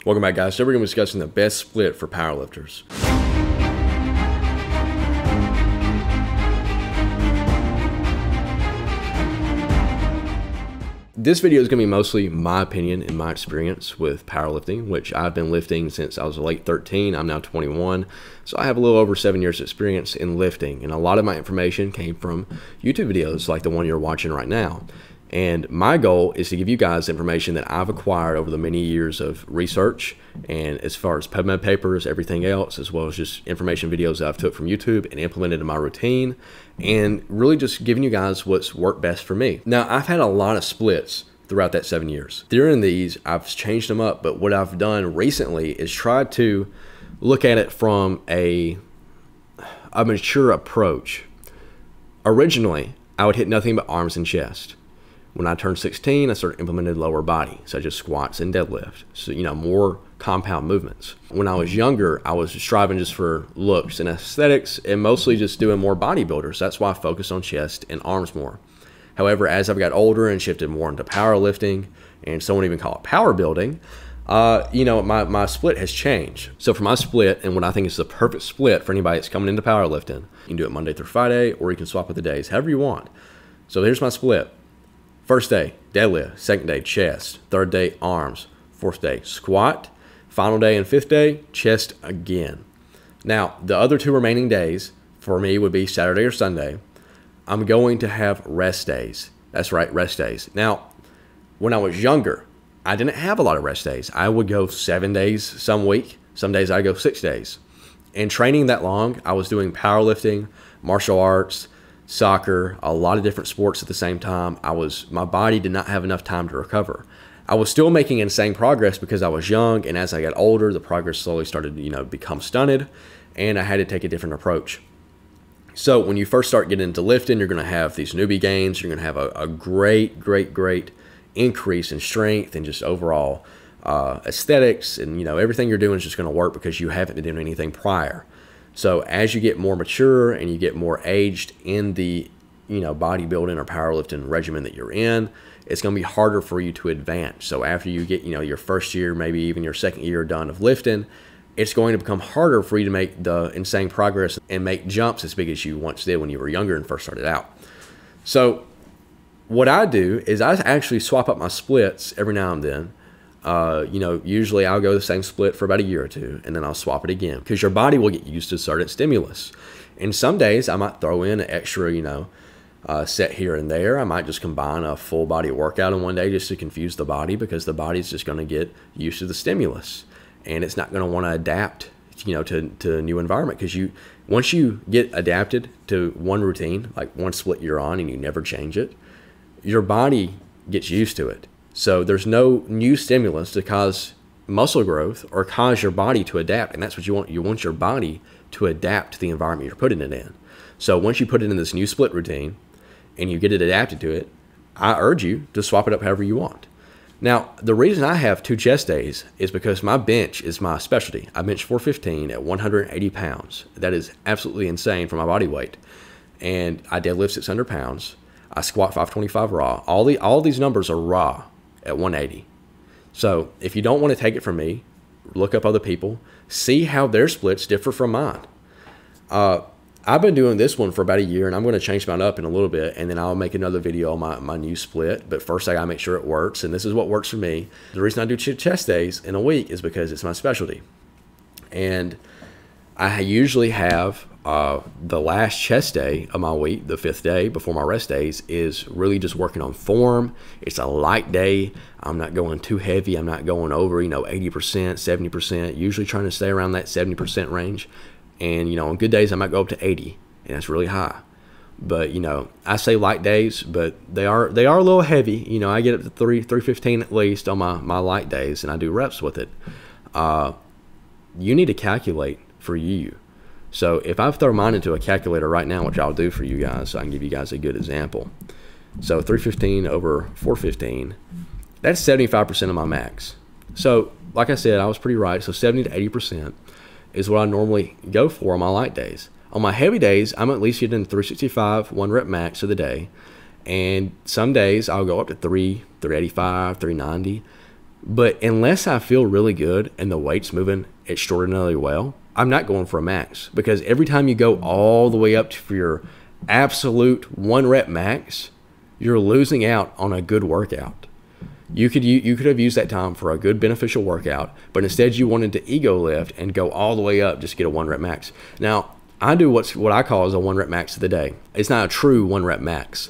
Welcome back, guys. Today we're going to be discussing the best split for powerlifters. This video is going to be mostly my opinion and my experience with powerlifting, which I've been lifting since I was late 13. I'm now 21, so I have a little over 7 years experience in lifting, and a lot of my information came from YouTube videos like the one you're watching right now. And my goal is to give you guys information that I've acquired over the many years of research, and as far as PubMed papers, everything else, as well as just information videos that I've took from YouTube and implemented in my routine, and really just giving you guys what's worked best for me. Now, I've had a lot of splits throughout that 7 years. During these, I've changed them up, but what I've done recently is try to look at it from a mature approach. Originally, I would hit nothing but arms and chest. When I turned 16, I started implementing lower body, such as squats and deadlift. So, more compound movements. When I was younger, I was striving just for looks and aesthetics and mostly just doing more bodybuilders. That's why I focused on chest and arms more. However, as I've got older and shifted more into powerlifting, and someone even call it power building, my split has changed. So for my split, and what I think is the perfect split for anybody that's coming into powerlifting, you can do it Monday through Friday, or you can swap with the days, however you want. So here's my split. First day, deadlift. Second day, chest. Third day, arms. Fourth day, squat. Final day and fifth day, chest again. Now, the other two remaining days for me would be Saturday or Sunday. I'm going to have rest days. That's right, rest days. Now, when I was younger, I didn't have a lot of rest days. I would go 7 days some week. Some days I'd go 6 days. And training that long, I was doing powerlifting, martial arts, soccer, a lot of different sports at the same time. My body did not have enough time to recover. I was still making insane progress because I was young, and as I got older, the progress slowly started to, become stunted, and I had to take a different approach. So when you first start getting into lifting, you're going to have these newbie gains. You're going to have a great increase in strength and just overall aesthetics, and everything you're doing is just going to work because you haven't been doing anything prior. So as you get more mature and you get more aged in the bodybuilding or powerlifting regimen that you're in, it's going to be harder for you to advance. So after you get your first year, maybe even your second year done of lifting, it's going to become harder for you to make the insane progress and make jumps as big as you once did when you were younger and first started out. So what I do is I actually swap up my splits every now and then. Usually I'll go the same split for about a year or two, and then I'll swap it again because your body will get used to certain stimulus. And some days I might throw in an extra, set here and there. I might just combine a full body workout in one day just to confuse the body, because the body's just going to get used to the stimulus, and it's not going to want to adapt, to a new environment. Because once you get adapted to one routine, like one split you're on, and you never change it, your body gets used to it. So there's no new stimulus to cause muscle growth or cause your body to adapt. And that's what you want. You want your body to adapt to the environment you're putting it in. So once you put it in this new split routine and you get it adapted to it, I urge you to swap it up however you want. Now, the reason I have 2 chest days is because my bench is my specialty. I bench 415 at 180 pounds. That is absolutely insane for my body weight. And I deadlift 600 pounds. I squat 525 raw. All these numbers are raw at 180. So if you don't want to take it from me, look up other people, see how their splits differ from mine. I've been doing this one for about a year, and I'm going to change mine up in a little bit, and then I'll make another video on my new split. But first I got to make sure it works, and this is what works for me. The reason I do chest days in a week is because it's my specialty. And I usually have the last chest day of my week, the 5th day before my rest days, is really just working on form. It's a light day. I'm not going too heavy. I'm not going over, 80%, 70%, usually trying to stay around that 70% range. And, on good days, I might go up to 80, and that's really high. But, I say light days, but they are a little heavy. I get up to 315 at least on my light days, and I do reps with it. You need to calculate for you. So if I throw mine into a calculator right now, which I'll do for you guys, so I can give you guys a good example. So 315 over 415, that's 75% of my max. So like I said, I was pretty right. So 70 to 80% is what I normally go for on my light days. On my heavy days, I'm at least getting 365, 1 rep max of the day. And some days I'll go up to 385, 390. But unless I feel really good and the weight's moving extraordinarily well, I'm not going for a max, because every time you go all the way up to for your absolute 1 rep max, you're losing out on a good workout. You could have used that time for a good beneficial workout, but instead you wanted to ego lift and go all the way up just to get a 1 rep max. Now, I do what I call is a 1 rep max of the day. It's not a true 1 rep max.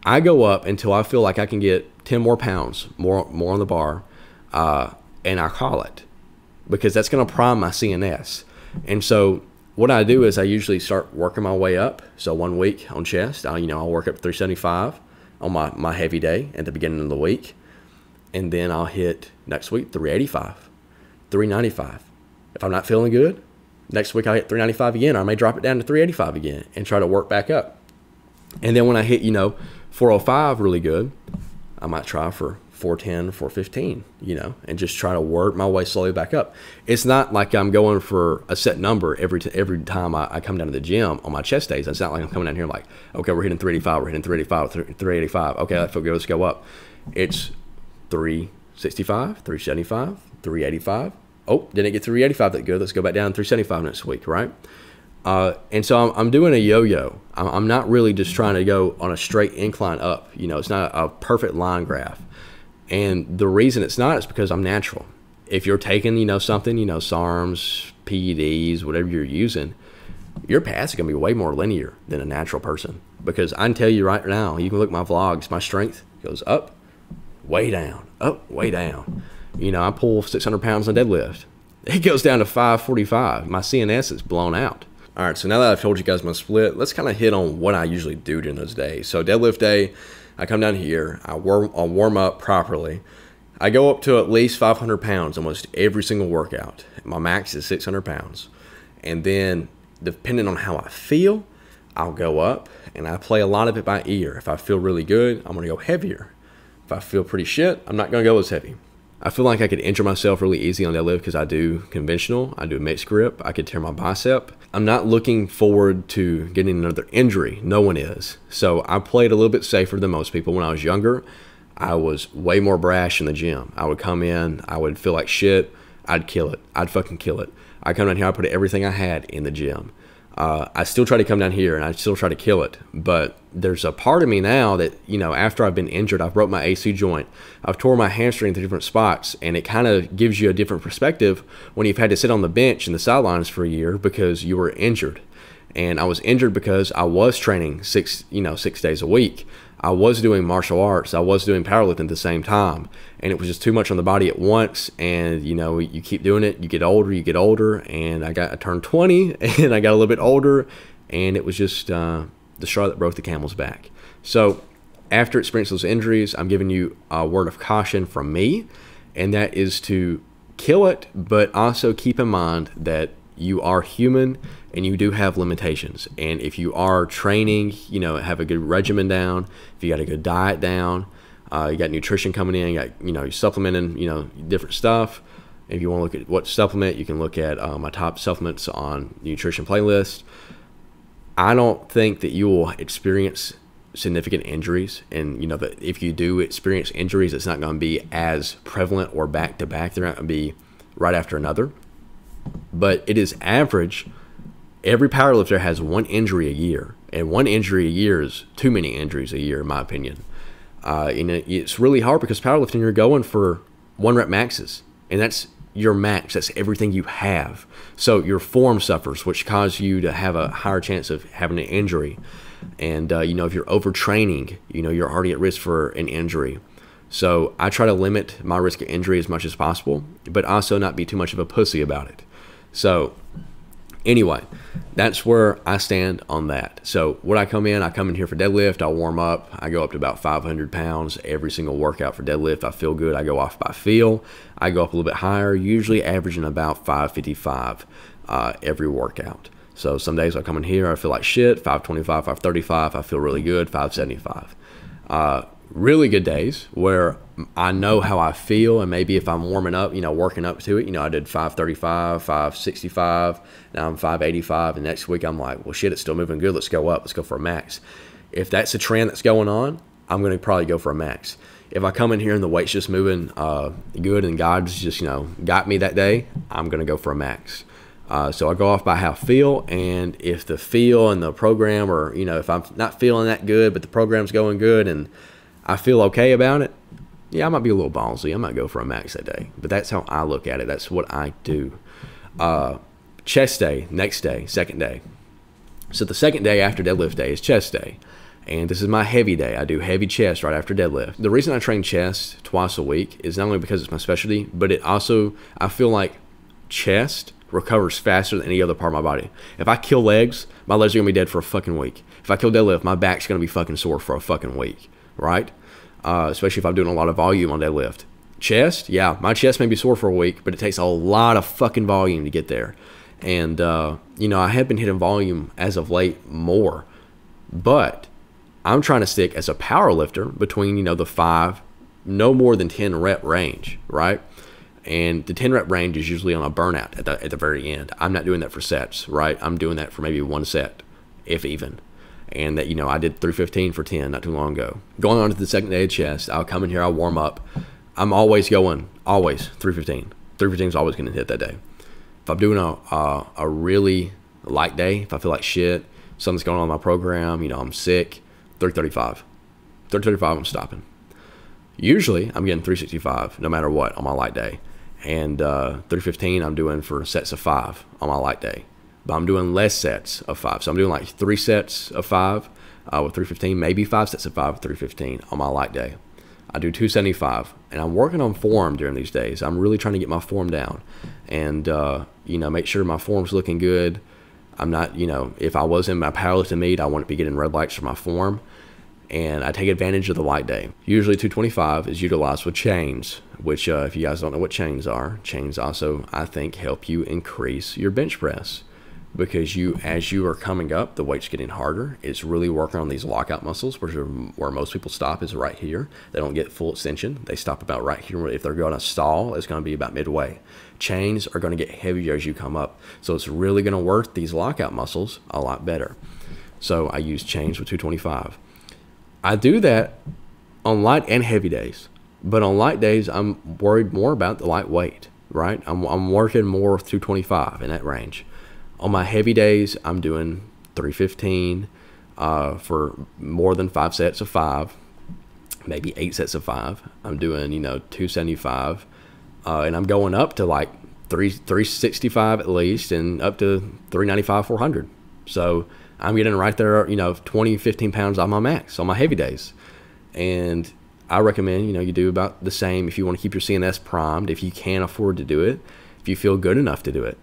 I go up until I feel like I can get 10 more pounds more on the bar, and I call it, because that's going to prime my CNS. And so what I do is I usually start working my way up. So 1 week on chest, I'll work up 375 on my heavy day at the beginning of the week. And then I'll hit next week 385, 395. If I'm not feeling good, next week I'll hit 395 again. Or I may drop it down to 385 again and try to work back up. And then when I hit, 405 really good, I might try for 410, 415, and just try to work my way slowly back up. It's not like I'm going for a set number every time I come down to the gym on my chest days. It's not like I'm coming down here like, okay, we're hitting 385, we're hitting 385, 385. Okay, that feels good, let's go up. It's 365, 375, 385. Oh, didn't get 385 that good. Let's go back down to 375 next week, right? And so I'm doing a yo-yo. I'm not really just trying to go on a straight incline up. It's not a perfect line graph. And the reason it's not is because I'm natural. If you're taking, something, SARMs, PEDs, whatever you're using, your path is going to be way more linear than a natural person. Because I can tell you right now, you can look at my vlogs, my strength goes up, way down, up, way down. I pull 600 pounds on deadlift. It goes down to 545. My CNS is blown out. All right, so now that I've told you guys my split, let's kind of hit on what I usually do during those days. So deadlift day, I come down here, I'll warm up properly. I go up to at least 500 pounds almost every single workout. My max is 600 pounds. And then depending on how I feel, I'll go up, and I play a lot of it by ear. If I feel really good, I'm going to go heavier. If I feel pretty shit, I'm not going to go as heavy. I feel like I could injure myself really easy on deadlift because I do conventional, I do a mixed grip, I could tear my bicep. I'm not looking forward to getting another injury. No one is. So I played a little bit safer than most people. When I was younger, I was way more brash in the gym. I would come in, I would feel like shit, I'd kill it. I'd fucking kill it. I come down here, I put everything I had in the gym. I still try to come down here and I still try to kill it, but there's a part of me now that, after I've been injured, I've broke my AC joint, I've tore my hamstring to different spots, and it kind of gives you a different perspective when you've had to sit on the bench in the sidelines for a year because you were injured. And I was injured because I was training 6 days a week. I was doing martial arts. I was doing powerlifting at the same time. And it was just too much on the body at once. And, you keep doing it. You get older. And I turned 20 and I got a little bit older. And it was just the straw that broke the camel's back. So after experiencing those injuries, I'm giving you a word of caution from me. And that is to kill it, but also keep in mind that you are human and you do have limitations. And if you are training, have a good regimen down, if you got a good diet down, you got nutrition coming in, you're supplementing, different stuff. If you want to look at what supplement, you can look at my top supplements on the nutrition playlist. I don't think that you will experience significant injuries. And, that if you do experience injuries, it's not going to be as prevalent or back to back. They're not going to be right after another. But it is average. Every powerlifter has 1 injury a year, and 1 injury a year is too many injuries a year, in my opinion. It's really hard because powerlifting, you're going for 1 rep maxes, and that's your max. That's everything you have. So your form suffers, which causes you to have a higher chance of having an injury. And if you're overtraining, you're already at risk for an injury. So I try to limit my risk of injury as much as possible, but also not be too much of a pussy about it. So anyway, that's where I stand on that. So when I come in here for deadlift, I'll warm up. I go up to about 500 pounds every single workout for deadlift. I feel good. I go off by feel. I go up a little bit higher, usually averaging about 555 every workout. So some days I come in here, I feel like shit, 525, 535. I feel really good, 575. Really good days where I know how I feel, and maybe if I'm warming up, working up to it, I did 535, 565, now I'm 585, and next week I'm like, well, shit, it's still moving good. Let's go up. Let's go for a max. If that's a trend that's going on, I'm going to probably go for a max. If I come in here and the weight's just moving good and God's just, you know, got me that day, I'm going to go for a max. So I go off by how I feel, and if the feel and the program, or, you know, if I'm not feeling that good, but the program's going good and I feel okay about it, yeah, I might be a little ballsy. I might go for a max that day. But that's how I look at it. That's what I do. Chest day, next day, second day. So the second day after deadlift day is chest day. And this is my heavy day. I do heavy chest right after deadlift. The reason I train chest twice a week is not only because it's my specialty, but it also, I feel like chest recovers faster than any other part of my body. If I kill legs, my legs are gonna be dead for a fucking week. If I kill deadlift, my back's gonna be fucking sore for a fucking week, right? Especially if I'm doing a lot of volume on deadlift. Chest, yeah, my chest may be sore for a week, but it takes a lot of fucking volume to get there. And, you know, I have been hitting volume as of late more, but I'm trying to stick as a power lifter between, you know, the 5, no more than 10 rep range, right? And the 10 rep range is usually on a burnout at the very end. I'm not doing that for sets, right? I'm doing that for maybe one set, if even. And that, you know, I did 315 for 10 not too long ago. Going on to the second day of chest, I'll come in here, I'll warm up. I'm always going, always 315. 315 is always going to hit that day. If I'm doing a really light day, if I feel like shit, something's going on in my program, you know, I'm sick, 335. 335, I'm stopping. Usually, I'm getting 365 no matter what on my light day. And 315, I'm doing for sets of 5 on my light day. But I'm doing less sets of 5. So I'm doing like 3 sets of 5 with 315, maybe 5 sets of 5 with 315 on my light day. I do 275, and I'm working on form during these days. I'm really trying to get my form down and, you know, make sure my form's looking good. I'm not, you know, if I was in my powerlifting meet, I wouldn't be getting red lights for my form. And I take advantage of the light day. Usually 225 is utilized with chains, which if you guys don't know what chains are, chains also, I think, help you increase your bench press. Because as you are coming up, the weight's getting harder. It's really working on these lockout muscles, which are where most people stop, is right here. They don't get full extension. They stop about right here. If they're going to stall, it's going to be about midway. Chains are going to get heavier as you come up. So it's really going to work these lockout muscles a lot better. So I use chains with 225. I do that on light and heavy days. But on light days, I'm worried more about the light weight, right? I'm working more with 225 in that range. On my heavy days, I'm doing 315 for more than 5 sets of 5, maybe 8 sets of 5. I'm doing, you know, 275, and I'm going up to like 365 at least, and up to 395, 400. So I'm getting right there, you know, 20, 15 pounds off my max on my heavy days. And I recommend, you know, you do about the same if you want to keep your CNS primed, if you can afford to do it, if you feel good enough to do it.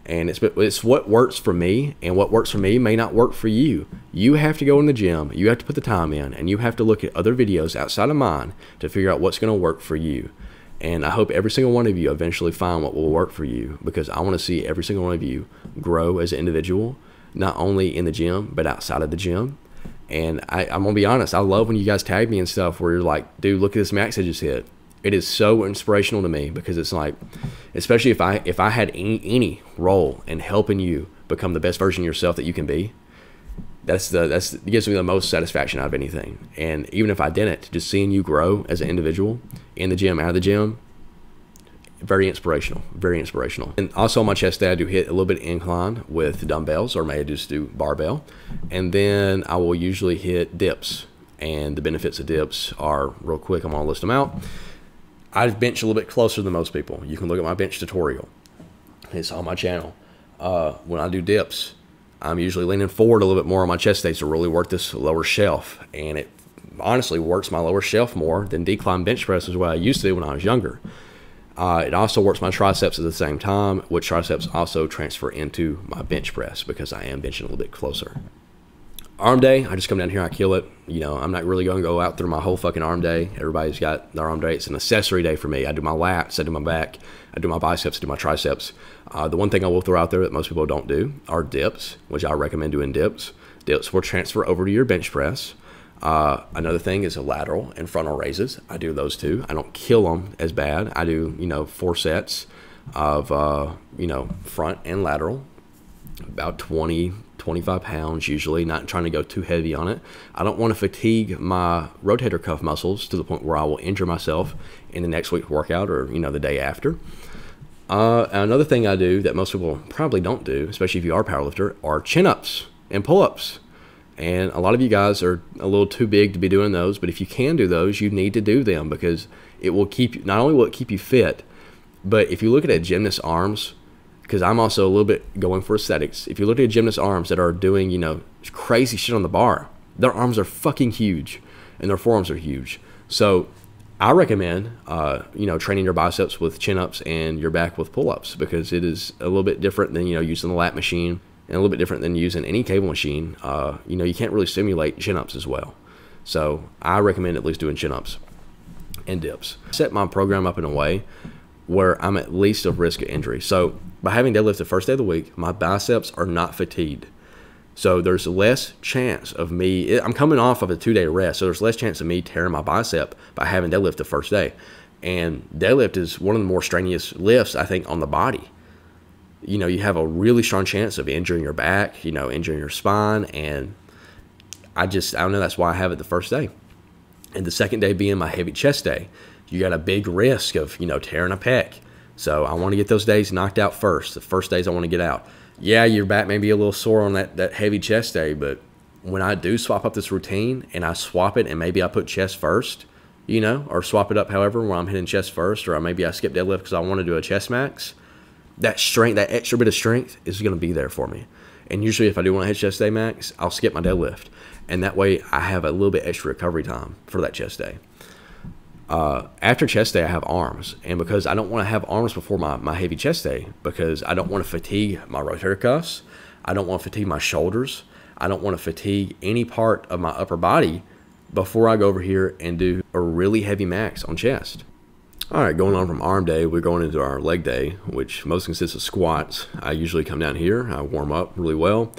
And it's what works for me, and what works for me may not work for you. You have to go in the gym, you have to put the time in, and you have to look at other videos outside of mine to figure out what's going to work for you. And I hope every single one of you eventually find what will work for you, because I want to see every single one of you grow as an individual, not only in the gym, but outside of the gym. And I'm going to be honest, I love when you guys tag me and stuff where you're like, dude, look at this max I just hit. It is so inspirational to me, because it's like, especially if I had any role in helping you become the best version of yourself that you can be, it gives me the most satisfaction out of anything. And even if I didn't, just seeing you grow as an individual in the gym, out of the gym, very inspirational, very inspirational. And also on my chest day, I do hit a little bit of incline with dumbbells, or maybe just do barbell. And then I will usually hit dips. And the benefits of dips are, real quick, I'm gonna list them out. I bench a little bit closer than most people. You can look at my bench tutorial. It's on my channel. When I do dips, I'm usually leaning forward a little bit more on my chest days to really work this lower shelf. And it honestly works my lower shelf more than decline bench press is what I used to do when I was younger. It also works my triceps at the same time, which triceps also transfer into my bench press because I am benching a little bit closer. Arm day, I just come down here, I kill it. You know, I'm not really going to go out through my whole fucking arm day. Everybody's got their arm day. It's an accessory day for me. I do my lats, I do my back, I do my biceps, I do my triceps. The one thing I will throw out there that most people don't do are dips, which I recommend doing dips. Dips will transfer over to your bench press. Another thing is a lateral and frontal raises. I do those too. I don't kill them as bad. I do, you know, 4 sets of, you know, front and lateral, about 20 25 pounds usually, not trying to go too heavy on it. I don't want to fatigue my rotator cuff muscles to the point where I will injure myself in the next week's workout or, you know, the day after. Another thing I do that most people probably don't do, especially if you are a powerlifter, are chin-ups and pull-ups. And a lot of you guys are a little too big to be doing those, but if you can do those, you need to do them because it will keep you, not only will it keep you fit, but if you look at a gymnast's arms, because I'm also a little bit going for aesthetics, if you look at a gymnast's arms that are doing, you know, crazy shit on the bar, their arms are fucking huge and their forearms are huge. So I recommend, you know, training your biceps with chin-ups and your back with pull-ups because it is a little bit different than, you know, using the lat machine and a little bit different than using any cable machine. You know, you can't really simulate chin-ups as well. So I recommend at least doing chin-ups and dips. Set my program up in a way where I'm at least of risk of injury. So by having deadlift the first day of the week, my biceps are not fatigued. So there's less chance of me, I'm coming off of a 2-day rest, so there's less chance of me tearing my bicep by having deadlift the first day. And deadlift is one of the more strenuous lifts, I think, on the body. You know, you have a really strong chance of injuring your back, you know, injuring your spine, and I don't know, that's why I have it the first day. And the second day being my heavy chest day, you got a big risk of, you know, tearing a pec. So I want to get those days knocked out first. The first days I want to get out. Yeah, your back may be a little sore on that heavy chest day, but when I do swap up this routine and I swap it and maybe I put chest first, you know, or swap it up however, where I'm hitting chest first, or maybe I skip deadlift because I want to do a chest max, that strength, that extra bit of strength is going to be there for me. And usually if I do want to hit chest day max, I'll skip my deadlift. And that way I have a little bit extra recovery time for that chest day. After chest day, I have arms. And because I don't want to have arms before my heavy chest day, because I don't want to fatigue my rotator cuffs, I don't want to fatigue my shoulders, I don't want to fatigue any part of my upper body before I go over here and do a really heavy max on chest. All right, going on from arm day, we're going into our leg day, which most consists of squats. I usually come down here, I warm up really well,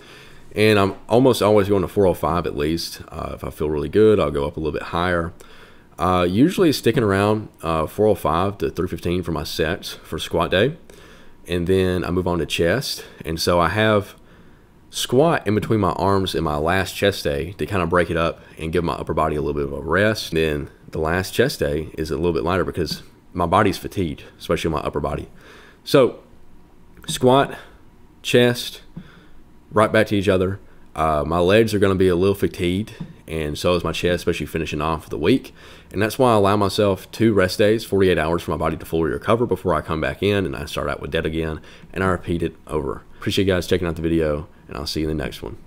and I'm almost always going to 405 at least. If I feel really good, I'll go up a little bit higher. Usually sticking around 405 to 315 for my sets for squat day, and then I move on to chest. And so I have squat in between my arms in my last chest day to kind of break it up and give my upper body a little bit of a rest. And then the last chest day is a little bit lighter because my body's fatigued, especially my upper body. So squat, chest, right back to each other. My legs are going to be a little fatigued, and so is my chest, especially finishing off the week. And that's why I allow myself 2 rest days, 48 hours for my body to fully recover before I come back in and I start out with dead again, and I repeat it over. Appreciate you guys checking out the video, and I'll see you in the next one.